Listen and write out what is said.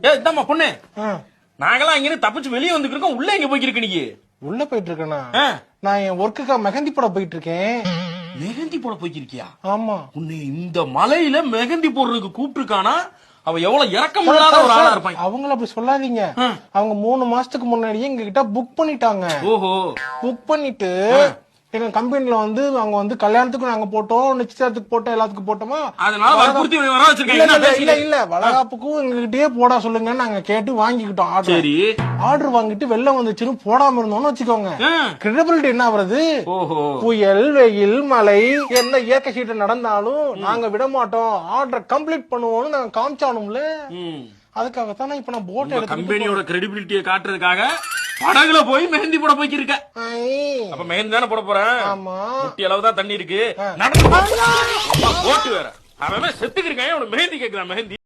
இந்தாம்மா பொண்ணு, நாங்கெல்லாம் இங்க தப்பிச்சு வெளியே வந்துருக்கோம். உள்ள எங்க போய்க்கிருக்க நீ? உள்ள போயிட்டு இருக்கேனா? நான் என் ஒர்க்குக்கா மெஹந்தி போட போயிட்டு இருக்கேன். மெஹந்தி போட போய்க்கிருக்கியா? ஆமா. உன்னை இந்த மலையில மெஹந்தி போடுறதுக்கு கூப்பிட்டுருக்கானா? அவ எவ்வளவு இறக்கம் இல்லாத ஒரு ஆளா இருப்பாங்க. அவங்கள அப்படி சொல்லாதீங்க. அவங்க 3 மாசத்துக்கு முன்னாடியே எங்க கிட்ட புக் பண்ணிட்டாங்க. ஓஹோ. புக் பண்ணிட்டு எங்க கம்பெனில வந்து அவங்க வந்து கல்யாணத்துக்கு நாங்க போட்டோம், நிச்சயத்துக்கு போட்டோம், எல்லாத்துக்கும் போட்டோமா. அதனால வற்புறுத்தி வர வச்சிருக்காங்க. இல்ல வளகாப்புக்கும் எங்ககிட்டயே போட சொல்லுங்க நாங்க கேட்டு வாங்கிக்கிட்டோம் ஆர்டர். சரி. ஆர்டர் வாங்கிட்டு வெளில வந்துச்சுன்னு போடாம இருந்தோம்னு வச்சுக்கோங்க. கிரெடிபிலிட்டி என்ன ஆகுறது? ஓஹோ. புயல், வெயில், மழை, என்ன இயற்கை சீட்டு நடந்தாலும் நாங்க விட மாட்டோம், ஆர்டர் கம்ப்ளீட் பண்ணுவோம்னு நாங்க காமிச்சானும்ல. அதுக்காகத்தான் இப்ப நான் போட் எடுத்து கம்பெனியோட கிரெடிபிலிட்டியை காட்டுறதுக்காக படகுல போய் மெஹந்தி போட போய்க்கிருக்க. அப்ப மெஹந்தி தானே போட போறேன். ஆமா. முட்டி அளவுதான் தண்ணி இருக்கு. போட்டு வேற அவன் செத்துக்கிருக்கான். மெஹந்தி கேக்குறான். மெஹந்தி